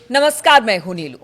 नमस्कार, मैं हूं नीलू।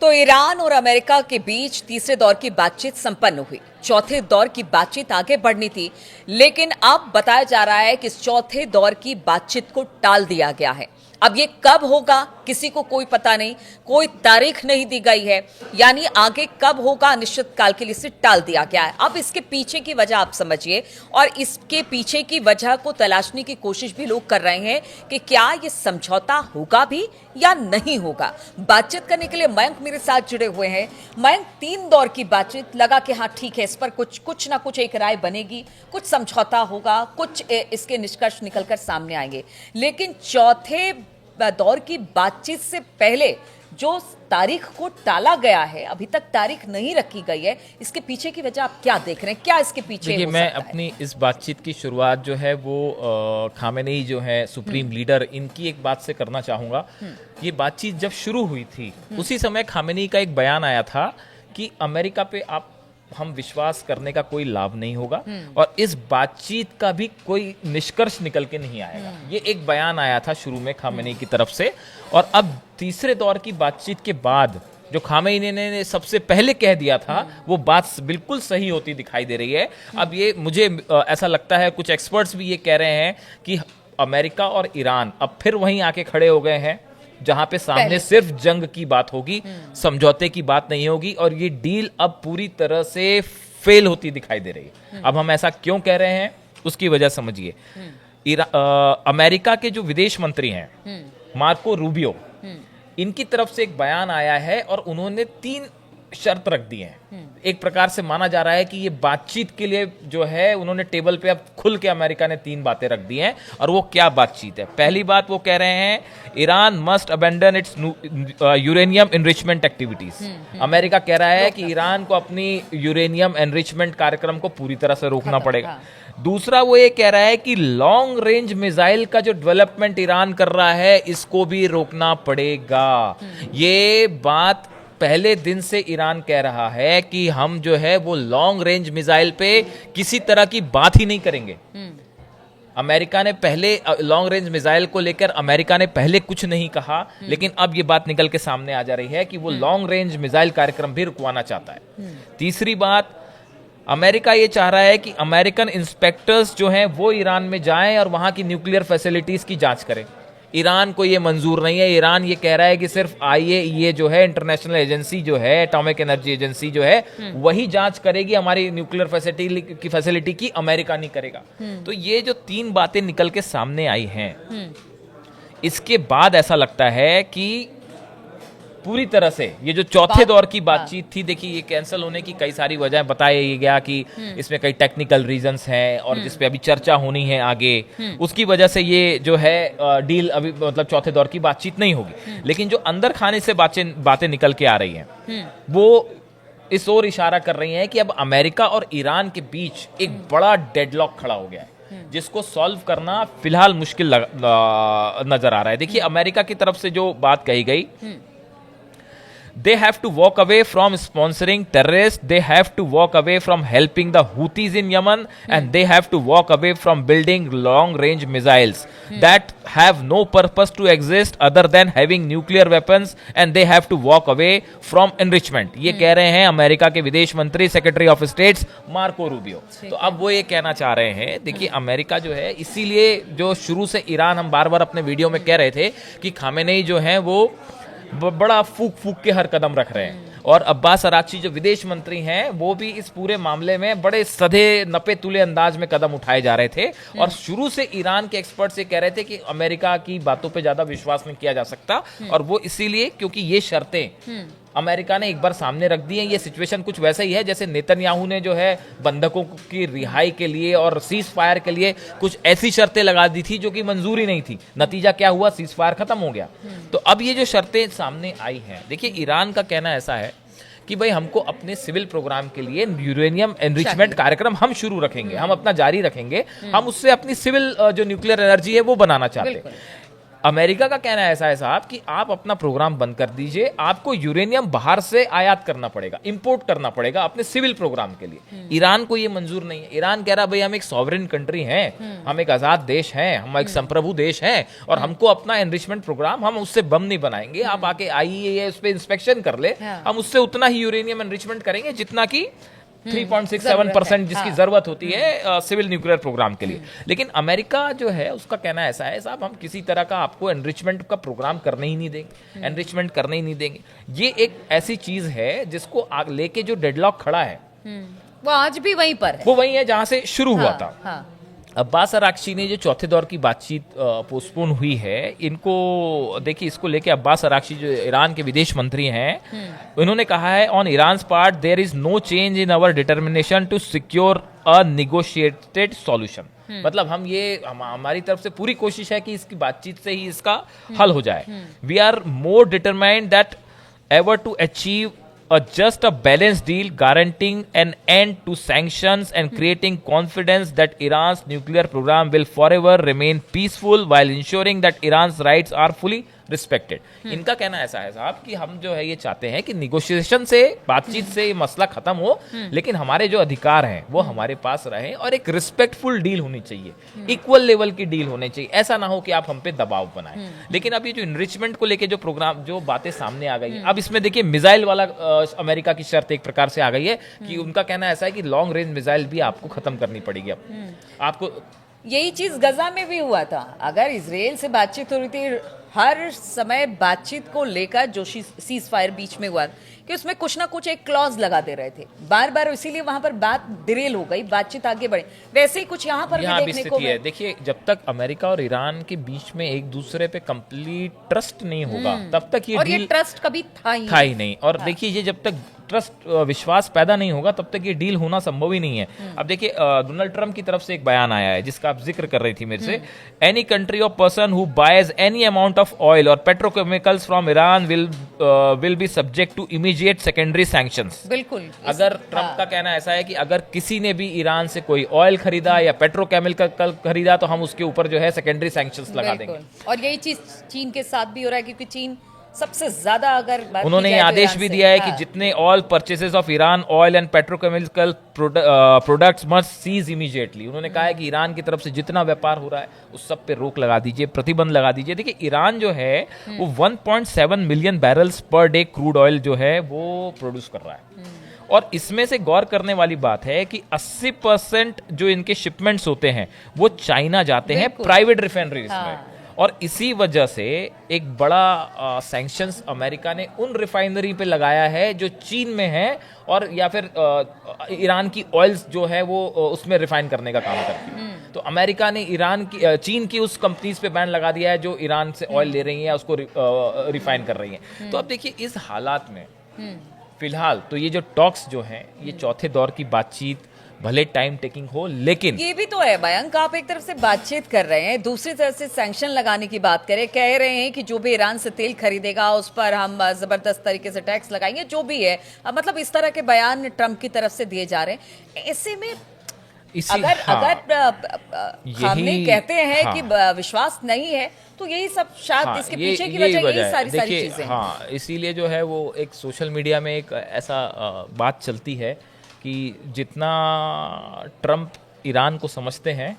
तो ईरान और अमेरिका के बीच तीसरे दौर की बातचीत संपन्न हुई। चौथे दौर की बातचीत आगे बढ़नी थी, लेकिन अब बताया जा रहा है कि इस चौथे दौर की बातचीत को टाल दिया गया है। अब ये कब होगा किसी को कोई पता नहीं, कोई तारीख नहीं दी गई है, यानी आगे कब होगा अनिश्चित काल के लिए इसे टाल दिया गया है। अब इसके पीछे की वजह आप समझिए, और इसके पीछे की वजह को तलाशने की कोशिश भी लोग कर रहे हैं कि क्या ये समझौता होगा भी या नहीं होगा। बातचीत करने के लिए मयंक मेरे साथ जुड़े हुए हैं। मयंक, 3 दौर की बातचीत लगा कि हाँ ठीक है, इस पर कुछ ना कुछ एक राय बनेगी, कुछ समझौता होगा, कुछ इसके निष्कर्ष निकलकर सामने आएंगे, लेकिन चौथे दौर की बातचीत से पहले जो तारीख को टाला गया है, अभी तक तारीख नहीं रखी गई है, इसके पीछे की वजह आप क्या देख रहे हैं? क्या इसके पीछे देखिए, हो मैं सकता है? अपनी इस बातचीत की शुरुआत जो है वो खामेनेई जो है सुप्रीम लीडर, इनकी एक बात से करना चाहूँगा। ये बातचीत जब शुरू हुई थी उसी समय खामेनेई का एक बयान आया था कि अमेरिका पे हम विश्वास करने का कोई लाभ नहीं होगा और इस बातचीत का भी कोई निष्कर्ष निकल के नहीं आएगा। ये एक बयान आया था शुरू में खामेनेई की तरफ से, और अब तीसरे दौर की बातचीत के बाद जो खामेनेई ने सबसे पहले कह दिया था वो बात बिल्कुल सही होती दिखाई दे रही है। अब ये मुझे ऐसा लगता है, कुछ एक्सपर्ट्स भी ये कह रहे हैं कि अमेरिका और ईरान अब फिर वहीं आके खड़े हो गए हैं जहां पे सामने सिर्फ जंग की बात होगी, समझौते की बात नहीं होगी, और ये डील अब पूरी तरह से फेल होती दिखाई दे रही है। अब हम ऐसा क्यों कह रहे हैं उसकी वजह समझिए। अमेरिका के जो विदेश मंत्री हैं मार्को रूबियो, इनकी तरफ से एक बयान आया है और उन्होंने 3 शर्त रख दी हैं। एक प्रकार से माना जा रहा है कि ये बातचीत के लिए जो है उन्होंने टेबल पे अब खुल के अमेरिका ने 3 बातें रख दी हैं, और वो क्या बातचीत है। पहली बात वो कह रहे हैं, Iran must abandon it's uranium enrichment activities. America कह रहा है कि ईरान को अपनी यूरेनियम एनरिचमेंट कार्यक्रम को पूरी तरह से रोकना पड़ेगा। दूसरा वो ये कह रहा है कि लॉन्ग रेंज मिसाइल का जो डेवलपमेंट ईरान कर रहा है इसको भी रोकना पड़ेगा। ये बात पहले दिन से ईरान कह रहा है कि हम जो है वो लॉन्ग रेंज मिसाइल पे किसी तरह की बात ही नहीं करेंगे। अमेरिका ने पहले लॉन्ग रेंज मिसाइल को लेकर अमेरिका ने पहले कुछ नहीं कहा, लेकिन अब ये बात निकल के सामने आ जा रही है कि वो लॉन्ग रेंज मिसाइल कार्यक्रम भी रुकवाना चाहता है। तीसरी बात, अमेरिका ये चाह रहा है कि अमेरिकन इंस्पेक्टर्स जो हैं वो ईरान में जाएं और वहां की न्यूक्लियर फैसिलिटीज की जांच करें। ईरान को ये मंजूर नहीं है। ईरान ये कह रहा है कि सिर्फ IAEA जो है, इंटरनेशनल एजेंसी जो है, एटॉमिक एनर्जी एजेंसी जो है, वही जांच करेगी, हमारी न्यूक्लियर फैसिलिटी की अमेरिका नहीं करेगा। तो ये जो 3 बातें निकल के सामने आई हैं, इसके बाद ऐसा लगता है कि पूरी तरह से ये जो चौथे दौर की बातचीत थी, देखिए ये कैंसिल होने की कई सारी वजहें बताया गया कि इसमें कई टेक्निकल रीजंस हैं और जिस पे अभी चर्चा होनी है आगे, उसकी वजह से ये जो है डील अभी मतलब चौथे दौर की बातचीत नहीं होगी। लेकिन जो अंदर खाने से बातें निकल के आ रही हैं वो इस ओर इशारा कर रही हैं कि अब अमेरिका और ईरान के बीच एक बड़ा डेडलॉक खड़ा हो गया है, जिसको सॉल्व करना फिलहाल मुश्किल नजर आ रहा है। देखिए, अमेरिका की तरफ से जो बात कही गई, they have to walk away from sponsoring terrorists, they have to walk away from helping the Houthis in Yemen, and they have to walk away from building long range missiles that have no purpose to exist other than having nuclear weapons, and they have to walk away from enrichment। ये कह रहे हैं America के विदेश मंत्री, secretary of states Marco Rubio. तो अब वो ये कहना चाह रहे हैं, देखिए अमेरिका जो है, इसीलिए जो शुरू से ईरान, हम बार बार अपने वीडियो में कह रहे थे कि खामेनेई जो है वो बड़ा फूक के हर कदम रख रहे हैं, और अब्बास अराक्ची जो विदेश मंत्री हैं वो भी इस पूरे मामले में बड़े सधे नपे तुले अंदाज में कदम उठाए जा रहे थे। और शुरू से ईरान के एक्सपर्ट्स ये कह रहे थे कि अमेरिका की बातों पे ज्यादा विश्वास नहीं किया जा सकता, और वो इसीलिए क्योंकि ये शर्तें अमेरिका ने एक बार सामने रख दी है। ये सिचुएशन कुछ वैसा ही है जैसे नेतन्याहू ने जो है बंधकों की रिहाई के लिए और सीज फायर के लिए कुछ ऐसी शर्तें लगा दी थी जो कि मंजूरी नहीं थी। नतीजा क्या हुआ? सीज फायर खत्म हो गया। तो अब ये जो शर्तें सामने आई हैं, देखिए ईरान का कहना ऐसा है कि भाई हमको अपने सिविल प्रोग्राम के लिए यूरेनियम एनरिचमेंट कार्यक्रम हम शुरू रखेंगे, हम अपना जारी रखेंगे, हम उससे अपनी सिविल जो न्यूक्लियर एनर्जी है वो बनाना चाहते हैं। अमेरिका का कहना ऐसा है साहब कि आप अपना प्रोग्राम बंद कर दीजिए, आपको यूरेनियम बाहर से आयात करना पड़ेगा, इंपोर्ट करना पड़ेगा अपने सिविल प्रोग्राम के लिए। ईरान को ये मंजूर नहीं है। ईरान कह रहा भाई हम एक सॉवरेन कंट्री हैं, हम एक आजाद देश हैं, हम एक संप्रभु देश हैं और हमको अपना एनरिचमेंट प्रोग्राम, हम उससे बम नहीं बनाएंगे। आप आके आइए, उस पर इंस्पेक्शन कर ले, हम उससे उतना ही यूरेनियम एनरिचमेंट करेंगे जितना कि 3.67% जिसकी जरूरत होती है सिविल न्यूक्लियर प्रोग्राम के लिए। लेकिन अमेरिका जो है उसका कहना ऐसा है साहब हम किसी तरह का आपको एनरिचमेंट का प्रोग्राम करने ही नहीं देंगे, एनरिचमेंट करने ही नहीं देंगे। ये एक ऐसी चीज है जिसको लेके जो डेडलॉक खड़ा है वो आज भी वहीं पर है, वो वही है जहां से शुरू हुआ था। हाँ। अब्बास अराक्ची ने जो चौथे दौर की बातचीत पोस्टपोन हुई है, इनको देखिए, इसको लेके अब्बास अराक्ची जो ईरान के विदेश मंत्री हैं, उन्होंने कहा है on Iran part there is no change in our determination to secure a negotiated solution. मतलब हमारी तरफ से पूरी कोशिश है कि इसकी बातचीत से ही इसका हल हो जाए। We are more determined that ever to achieve just a balanced deal guaranteeing an end to sanctions and creating confidence that Iran's nuclear program will forever remain peaceful while ensuring that Iran's rights are fully respected. इनका कहना ऐसा है साहब कि हम जो है ये चाहते हैं कि निगोशिएशन से, बातचीत से ये मसला खत्म हो, लेकिन हमारे जो अधिकार हैं वो हमारे पास रहे और एक रिस्पेक्टफुल डील होनी चाहिए, इक्वल लेवल की डील होनी चाहिए। ऐसा ना हो कि आप हम पे दबाव बनाएं। लेकिन अब ये जो इनरिचमेंट को लेके जो प्रोग्राम, जो बातें सामने आ गई है, अब इसमें देखिए मिसाइल वाला अमेरिका की शर्त एक प्रकार से आ गई है कि उनका कहना ऐसा है कि लॉन्ग रेंज मिसाइल भी आपको खत्म करनी पड़ेगी। अब आपको यही चीज गजा में भी हुआ था। अगर इजराइल से बातचीत हो रही थी, हर समय बातचीत को लेकर जो सीज फायर बीच में हुआ कि उसमें कुछ ना कुछ एक क्लॉज लगा दे रहे थे बार बार, इसीलिए वहां पर बात डिरेल हो गई, बातचीत आगे बढ़ी। वैसे ही कुछ यहाँ पर भी देखने को है। देखिए, जब तक अमेरिका और ईरान के बीच में एक दूसरे पे कंप्लीट ट्रस्ट नहीं होगा तब तक ये डील, ट्रस्ट कभी था ही नहीं। और देखिए, ये जब तक ट्रस्ट, विश्वास पैदा नहीं होगा तब तक ये डील होना संभव ही नहीं है। अब देखिए, डोनाल्ड ट्रंप की तरफ से एक बयान आया है जिसका आप जिक्र कर रही थी मेरे से, any country or person who buys any amount of oil or petrochemicals from Iran will be subject to immediate secondary sanctions. बिल्कुल। अगर ट्रंप का कहना ऐसा है कि अगर किसी ने भी ईरान से कोई ऑयल खरीदा या पेट्रोकेमिकल खरीदा तो हम उसके ऊपर जो है सेकेंडरी सैंक्शंस लगा देंगे। और यही चीज चीन के साथ भी हो रहा है, क्योंकि चीन सबसे ज्यादा, अगर उन्होंने ये आदेश भी दिया है कि जितने all purchases of Iran oil and petrochemical products must cease immediately. उन्होंने कहा है कि ईरान की तरफ से जितना व्यापार हो रहा है उस सब पे रोक लगा दीजिए, प्रतिबंध लगा दीजिए। देखिए, ईरान जो है वो 1.7 million barrels per day crude oil जो है वो प्रोड्यूस कर रहा है। और इसमें से गौर करने वाली बात है कि 80% जो इनके शिपमेंट्स होते हैं वो चाइना जाते हैं प्राइवेट रिफाइनरीज में। और इसी वजह से एक बड़ा सैंक्शंस अमेरिका ने उन रिफाइनरी पे लगाया है जो चीन में है और या फिर ईरान की ऑयल्स जो है वो उसमें रिफाइन करने का काम करती है। तो अमेरिका ने चीन की उस कंपनीज पे बैन लगा दिया है जो ईरान से ऑयल ले रही हैं, उसको रिफाइन कर रही हैं। तो अब देखिए, इस हालात में फिलहाल तो ये जो टॉक्स जो हैं, ये चौथे दौर की बातचीत भले टाइम टेकिंग हो, लेकिन ये भी तो है मयंक, आप एक तरफ से बातचीत कर रहे हैं, दूसरी तरफ से सैंक्शन लगाने की बात करें, कह रहे हैं कि जो भी ईरान से तेल खरीदेगा उस पर हम जबरदस्त तरीके से टैक्स लगाएंगे, जो भी है। मतलब इस तरह के बयान ट्रंप की तरफ से दिए जा रहे हैं। ऐसे में अगर हमने कहते हैं कि विश्वास नहीं है तो यही सब शायद इसके पीछे की वजह यही सारी चीजें। हाँ, इसीलिए जो है वो एक सोशल मीडिया में एक ऐसा बात चलती है कि जितना ट्रंप ईरान को समझते हैं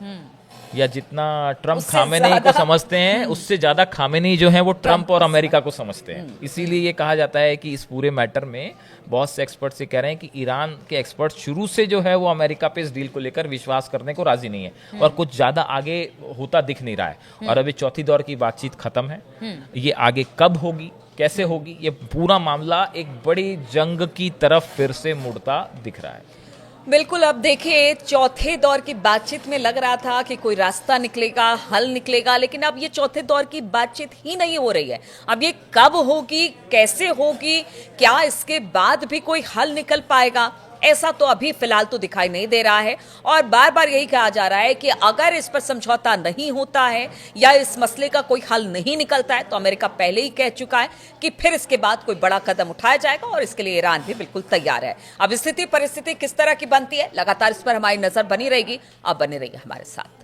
या जितना ट्रंप खामेनेई को समझते हैं, उससे ज्यादा खामेनेई जो है वो ट्रंप और अमेरिका को समझते हैं। इसीलिए ये कहा जाता है कि इस पूरे मैटर में बहुत से एक्सपर्ट्स ये कह रहे हैं कि ईरान के एक्सपर्ट्स शुरू से जो है वो अमेरिका पे इस डील को लेकर विश्वास करने को राजी नहीं है और कुछ ज्यादा आगे होता दिख नहीं रहा है। और अभी चौथी दौर की बातचीत खत्म है, ये आगे कब होगी, कैसे होगी, ये पूरा मामला एक बड़ी जंग की तरफ फिर से मुड़ता दिख रहा है। बिल्कुल। अब देखिए, चौथे दौर की बातचीत में लग रहा था कि कोई रास्ता निकलेगा, हल निकलेगा, लेकिन अब ये चौथे दौर की बातचीत ही नहीं हो रही है। अब ये कब होगी, कैसे होगी, क्या इसके बाद भी कोई हल निकल पाएगा, ऐसा तो अभी फिलहाल तो दिखाई नहीं दे रहा है। और बार बार यही कहा जा रहा है कि अगर इस पर समझौता नहीं होता है या इस मसले का कोई हल नहीं निकलता है तो अमेरिका पहले ही कह चुका है कि फिर इसके बाद कोई बड़ा कदम उठाया जाएगा और इसके लिए ईरान भी बिल्कुल तैयार है। अब स्थिति परिस्थिति किस तरह की बनती है, लगातार इस पर हमारी नजर बनी रहेगी। आप बने रहिए हमारे साथ।